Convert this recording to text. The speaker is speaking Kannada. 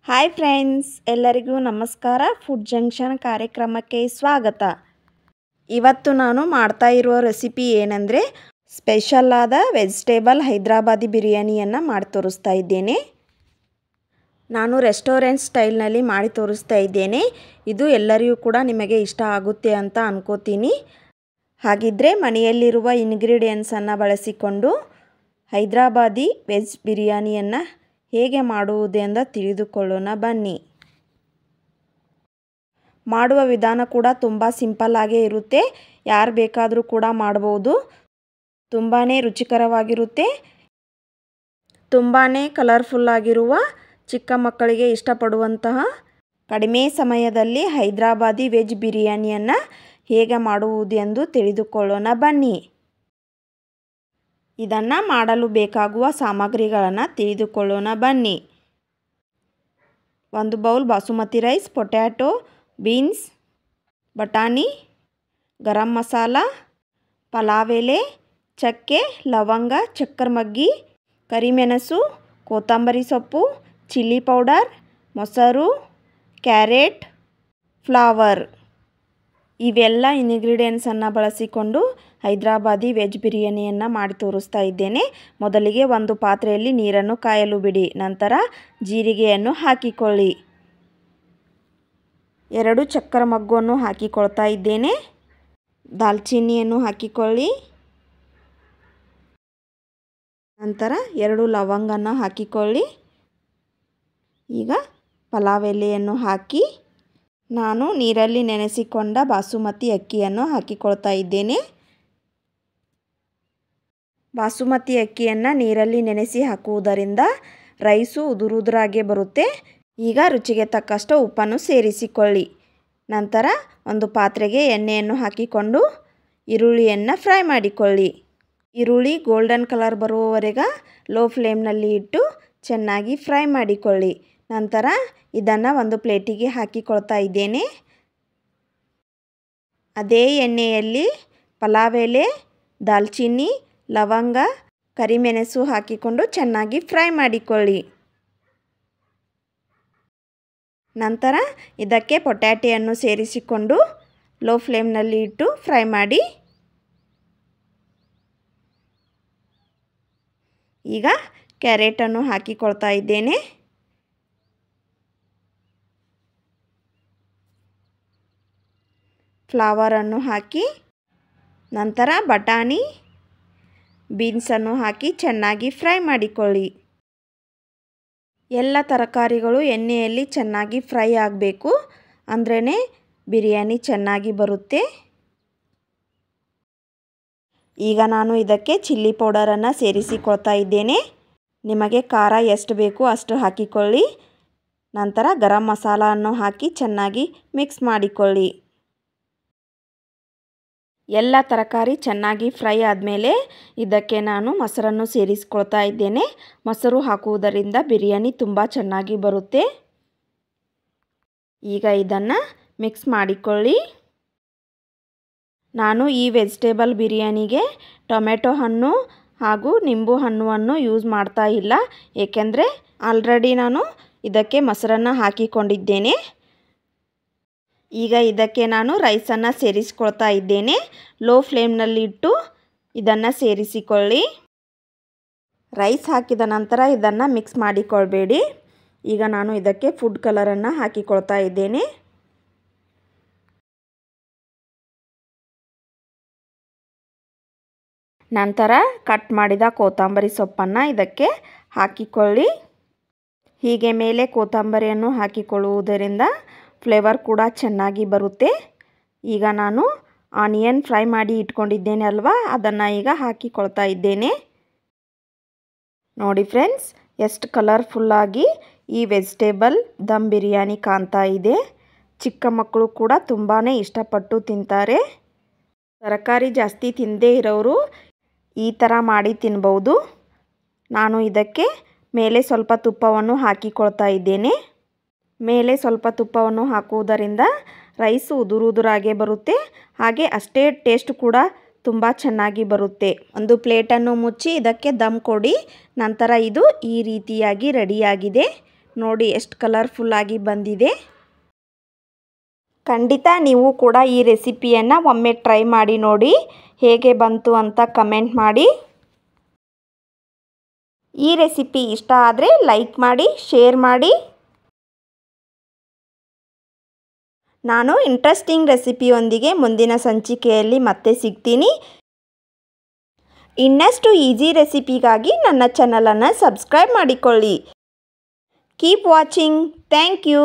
ಹಾಯ್ ಫ್ರೆಂಡ್ಸ್, ಎಲ್ಲರಿಗೂ ನಮಸ್ಕಾರ. ಫುಡ್ ಜಂಕ್ಷನ್ ಕಾರ್ಯಕ್ರಮಕ್ಕೆ ಸ್ವಾಗತ. ಇವತ್ತು ನಾನು ಮಾಡ್ತಾ ಇರುವ ರೆಸಿಪಿ ಏನಂದರೆ ಸ್ಪೆಷಲ್ ಆದ ವೆಜಿಟೇಬಲ್ ಹೈದರಾಬಾದಿ ಬಿರಿಯಾನಿಯನ್ನು ಮಾಡಿ ತೋರಿಸ್ತಾ ಇದ್ದೇನೆ. ನಾನು ರೆಸ್ಟೋರೆಂಟ್ ಸ್ಟೈಲ್ನಲ್ಲಿ ಮಾಡಿ ತೋರಿಸ್ತಾ ಇದ್ದೇನೆ. ಇದು ಎಲ್ಲರಿಗೂ ಕೂಡ ನಿಮಗೆ ಇಷ್ಟ ಆಗುತ್ತೆ ಅಂತ ಅನ್ಕೋತೀನಿ. ಹಾಗಿದ್ದರೆ ಮನೆಯಲ್ಲಿರುವ ಇಂಗ್ರೀಡಿಯೆಂಟ್ಸನ್ನು ಬಳಸಿಕೊಂಡು ಹೈದರಾಬಾದಿ ವೆಜ್ ಬಿರಿಯಾನಿಯನ್ನು ಹೇಗೆ ಮಾಡುವುದೆಂದು ತಿಳಿದುಕೊಳ್ಳೋಣ ಬನ್ನಿ. ಮಾಡುವ ವಿಧಾನ ಕೂಡ ತುಂಬ ಸಿಂಪಲ್ ಆಗೇ ಇರುತ್ತೆ. ಯಾರು ಬೇಕಾದರೂ ಕೂಡ ಮಾಡ್ಬೋದು. ತುಂಬಾ ರುಚಿಕರವಾಗಿರುತ್ತೆ. ತುಂಬಾ ಕಲರ್ಫುಲ್ ಆಗಿರುವ ಚಿಕ್ಕ ಮಕ್ಕಳಿಗೆ ಇಷ್ಟಪಡುವಂತಹ ಕಡಿಮೆ ಸಮಯದಲ್ಲಿ ಹೈದರಾಬಾದಿ ವೆಜ್ ಬಿರಿಯಾನಿಯನ್ನು ಹೇಗೆ ಮಾಡುವುದೆಂದು ತಿಳಿದುಕೊಳ್ಳೋಣ ಬನ್ನಿ. ಇದನ್ನು ಮಾಡಲು ಬೇಕಾಗುವ ಸಾಮಗ್ರಿಗಳನ್ನು ತಿಳಿದುಕೊಳ್ಳೋಣ ಬನ್ನಿ. 1 bowl basmati rice, potato, beans, ಬಟಾಣಿ, ಗರಂ ಮಸಾಲ, ಪಲಾವ್ ಎಲೆ, ಚಕ್ಕೆ, ಲವಂಗ, ಚಕ್ಕರ್ಮಗ್ಗಿ, ಕರಿಮೆಣಸು, ಕೊತ್ತಂಬರಿ ಸೊಪ್ಪು, ಚಿಲ್ಲಿ ಪೌಡರ್, ಮೊಸರು, ಕ್ಯಾರೆಟ್, ಫ್ಲವರ್ ಇವೆಲ್ಲ ಇಂಗ್ರೀಡಿಯೆಂಟ್ಸನ್ನು ಬಳಸಿಕೊಂಡು ಹೈದರಾಬಾದಿ ವೆಜ್ ಬಿರಿಯಾನಿಯನ್ನು ಮಾಡಿ ತೋರಿಸ್ತಾ ಇದ್ದೇನೆ. ಮೊದಲಿಗೆ ಒಂದು ಪಾತ್ರೆಯಲ್ಲಿ ನೀರನ್ನು ಕಾಯಲು ಬಿಡಿ. ನಂತರ ಜೀರಿಗೆಯನ್ನು ಹಾಕಿಕೊಳ್ಳಿ. 2 ಚಕ್ಕರಮಗ್ಗನ್ನು ಹಾಕಿಕೊಳ್ತಾ ಇದ್ದೇನೆ. ದಾಲ್ಚಿನ್ನಿಯನ್ನು ಹಾಕಿಕೊಳ್ಳಿ. ನಂತರ 2 ಲವಂಗನ್ನು ಹಾಕಿಕೊಳ್ಳಿ. ಈಗ ಪಲಾವ್ ಎಲೆಯನ್ನು ಹಾಕಿ ನಾನು ನೀರಲ್ಲಿ ನೆನೆಸಿಕೊಂಡ ಬಾಸುಮತಿ ಅಕ್ಕಿಯನ್ನು ಹಾಕಿಕೊಳ್ತಾ ಇದ್ದೇನೆ. ಬಾಸುಮತಿ ಅಕ್ಕಿಯನ್ನು ನೀರಲ್ಲಿ ನೆನೆಸಿ ಹಾಕುವುದರಿಂದ ರೈಸು ಉದುರಾಗೆ ಬರುತ್ತೆ. ಈಗ ರುಚಿಗೆ ತಕ್ಕಷ್ಟು ಉಪ್ಪನ್ನು ಸೇರಿಸಿಕೊಳ್ಳಿ. ನಂತರ ಒಂದು ಪಾತ್ರೆಗೆ ಎಣ್ಣೆಯನ್ನು ಹಾಕಿಕೊಂಡು ಈರುಳ್ಳಿಯನ್ನು ಫ್ರೈ ಮಾಡಿಕೊಳ್ಳಿ. ಈರುಳ್ಳಿ ಗೋಲ್ಡನ್ ಕಲರ್ ಬರುವವರೆಗೆ ಲೋ ಫ್ಲೇಮ್ನಲ್ಲಿ ಇಟ್ಟು ಚೆನ್ನಾಗಿ ಫ್ರೈ ಮಾಡಿಕೊಳ್ಳಿ. ನಂತರ ಇದನ್ನು ಒಂದು ಪ್ಲೇಟಿಗೆ ಹಾಕಿಕೊಳ್ತಾ ಇದ್ದೇನೆ. ಅದೇ ಎಣ್ಣೆಯಲ್ಲಿ ಪಲಾವ್ ಎಲೆ, ದಾಲ್ಚಿನ್ನಿ, ಲವಂಗ, ಕರಿಮೆಣಸು ಹಾಕಿಕೊಂಡು ಚೆನ್ನಾಗಿ ಫ್ರೈ ಮಾಡಿಕೊಳ್ಳಿ. ನಂತರ ಇದಕ್ಕೆ ಪೊಟ್ಯಾಟೊಯನ್ನು ಸೇರಿಸಿಕೊಂಡು ಲೋ ಫ್ಲೇಮ್ನಲ್ಲಿ ಇಟ್ಟು ಫ್ರೈ ಮಾಡಿ. ಈಗ ಕ್ಯಾರೆಟನ್ನು ಹಾಕಿಕೊಳ್ತಾ ಇದ್ದೇನೆ. ಫ್ಲವರನ್ನು ಹಾಕಿ ನಂತರ ಬಟಾಣಿ, ಬೀನ್ಸನ್ನು ಹಾಕಿ ಚೆನ್ನಾಗಿ ಫ್ರೈ ಮಾಡಿಕೊಳ್ಳಿ. ಎಲ್ಲ ತರಕಾರಿಗಳು ಎಣ್ಣೆಯಲ್ಲಿ ಚೆನ್ನಾಗಿ ಫ್ರೈ ಆಗಬೇಕು. ಅಂದ್ರೇ ಬಿರಿಯಾನಿ ಚೆನ್ನಾಗಿ ಬರುತ್ತೆ. ಈಗ ನಾನು ಇದಕ್ಕೆ ಚಿಲ್ಲಿ ಪೌಡರನ್ನು ಸೇರಿಸಿಕೊಳ್ತಾ ಇದ್ದೇನೆ. ನಿಮಗೆ ಖಾರ ಎಷ್ಟು ಬೇಕು ಅಷ್ಟು ಹಾಕಿಕೊಳ್ಳಿ. ನಂತರ ಗರಂ ಮಸಾಲವನ್ನು ಹಾಕಿ ಚೆನ್ನಾಗಿ ಮಿಕ್ಸ್ ಮಾಡಿಕೊಳ್ಳಿ. ಎಲ್ಲ ತರಕಾರಿ ಚೆನ್ನಾಗಿ ಫ್ರೈ ಆದಮೇಲೆ ಇದಕ್ಕೆ ನಾನು ಮೊಸರನ್ನು ಸೇರಿಸ್ಕೊಳ್ತಾ ಇದ್ದೇನೆ. ಮೊಸರು ಹಾಕುವುದರಿಂದ ಬಿರಿಯಾನಿ ತುಂಬ ಚೆನ್ನಾಗಿ ಬರುತ್ತೆ. ಈಗ ಇದನ್ನು ಮಿಕ್ಸ್ ಮಾಡಿಕೊಳ್ಳಿ. ನಾನು ಈ ವೆಜಿಟೇಬಲ್ ಬಿರಿಯಾನಿಗೆ ಟೊಮೆಟೊ ಹಣ್ಣು ಹಾಗೂ ನಿಂಬು ಹಣ್ಣನ್ನು ಯೂಸ್ ಮಾಡ್ತಾ ಇಲ್ಲ. ಏಕೆಂದರೆ ಆಲ್ರೆಡಿ ನಾನು ಇದಕ್ಕೆ ಮೊಸರನ್ನು ಹಾಕಿಕೊಂಡಿದ್ದೇನೆ. ಈಗ ಇದಕ್ಕೆ ನಾನು ರೈಸನ್ನು ಸೇರಿಸ್ಕೊಳ್ತಾ ಇದ್ದೇನೆ. ಲೋ ಫ್ಲೇಮ್ನಲ್ಲಿ ಇಟ್ಟು ಇದನ್ನು ಸೇರಿಸಿಕೊಳ್ಳಿ. ರೈಸ್ ಹಾಕಿದ ನಂತರ ಇದನ್ನು ಮಿಕ್ಸ್ ಮಾಡಿಕೊಳ್ಬೇಡಿ. ಈಗ ನಾನು ಇದಕ್ಕೆ ಫುಡ್ ಕಲರನ್ನು ಹಾಕಿಕೊಳ್ತಾ ಇದ್ದೇನೆ. ನಂತರ ಕಟ್ ಮಾಡಿದ ಕೊತ್ತಂಬರಿ ಸೊಪ್ಪನ್ನು ಇದಕ್ಕೆ ಹಾಕಿಕೊಳ್ಳಿ. ಹೀಗೆ ಮೇಲೆ ಕೊತ್ತಂಬರಿಯನ್ನು ಹಾಕಿಕೊಳ್ಳುವುದರಿಂದ ಫ್ಲೇವರ್ ಕೂಡ ಚೆನ್ನಾಗಿ ಬರುತ್ತೆ. ಈಗ ನಾನು ಆನಿಯನ್ ಫ್ರೈ ಮಾಡಿ ಇಟ್ಕೊಂಡಿದ್ದೇನೆ ಅಲ್ವಾ, ಅದನ್ನು ಈಗ ಹಾಕಿಕೊಳ್ತಾ ಇದ್ದೇನೆ. ನೋಡಿ ಫ್ರೆಂಡ್ಸ್, ಎಷ್ಟು ಕಲರ್ಫುಲ್ಲಾಗಿ ಈ ವೆಜಿಟೇಬಲ್ ದಮ್ ಬಿರಿಯಾನಿ ಕಾಣ್ತಾ ಇದೆ. ಚಿಕ್ಕ ಮಕ್ಕಳು ಕೂಡ ತುಂಬಾ ಇಷ್ಟಪಟ್ಟು ತಿಂತಾರೆ. ತರಕಾರಿ ಜಾಸ್ತಿ ತಿನ್ನದೇ ಇರೋರು ಈ ಥರ ಮಾಡಿ ತಿನ್ಬೋದು. ನಾನು ಇದಕ್ಕೆ ಮೇಲೆ ಸ್ವಲ್ಪ ತುಪ್ಪವನ್ನು ಹಾಕಿಕೊಳ್ತಾ ಇದ್ದೇನೆ. ಮೇಲೆ ಸ್ವಲ್ಪ ತುಪ್ಪವನ್ನು ಹಾಕುವುದರಿಂದ ರೈಸು ಉದುರಾಗೆ ಬರುತ್ತೆ. ಹಾಗೆ ಅಷ್ಟೇ ಟೇಸ್ಟ್ ಕೂಡ ತುಂಬ ಚೆನ್ನಾಗಿ ಬರುತ್ತೆ. ಒಂದು ಪ್ಲೇಟನ್ನು ಮುಚ್ಚಿ ಇದಕ್ಕೆ ದಮ್ ಕೊಡಿ. ನಂತರ ಇದು ಈ ರೀತಿಯಾಗಿ ರೆಡಿಯಾಗಿದೆ. ನೋಡಿ ಎಷ್ಟು ಕಲರ್ಫುಲ್ಲಾಗಿ ಬಂದಿದೆ. ಖಂಡಿತ ನೀವು ಕೂಡ ಈ ರೆಸಿಪಿಯನ್ನು ಒಮ್ಮೆ ಟ್ರೈ ಮಾಡಿ ನೋಡಿ, ಹೇಗೆ ಬಂತು ಅಂತ ಕಮೆಂಟ್ ಮಾಡಿ. ಈ ರೆಸಿಪಿ ಇಷ್ಟ ಆದರೆ ಲೈಕ್ ಮಾಡಿ, ಶೇರ್ ಮಾಡಿ. ನಾನು ಇಂಟ್ರೆಸ್ಟಿಂಗ್ ರೆಸಿಪಿಯೊಂದಿಗೆ ಮುಂದಿನ ಸಂಚಿಕೆಯಲ್ಲಿ ಮತ್ತೆ ಸಿಗ್ತೀನಿ. ಇನ್ನಷ್ಟು ಈಸಿ ರೆಸಿಪಿಗಾಗಿ ನನ್ನ ಚಾನಲನ್ನು ಸಬ್ಸ್ಕ್ರೈಬ್ ಮಾಡಿಕೊಳ್ಳಿ. Keep watching. Thank you.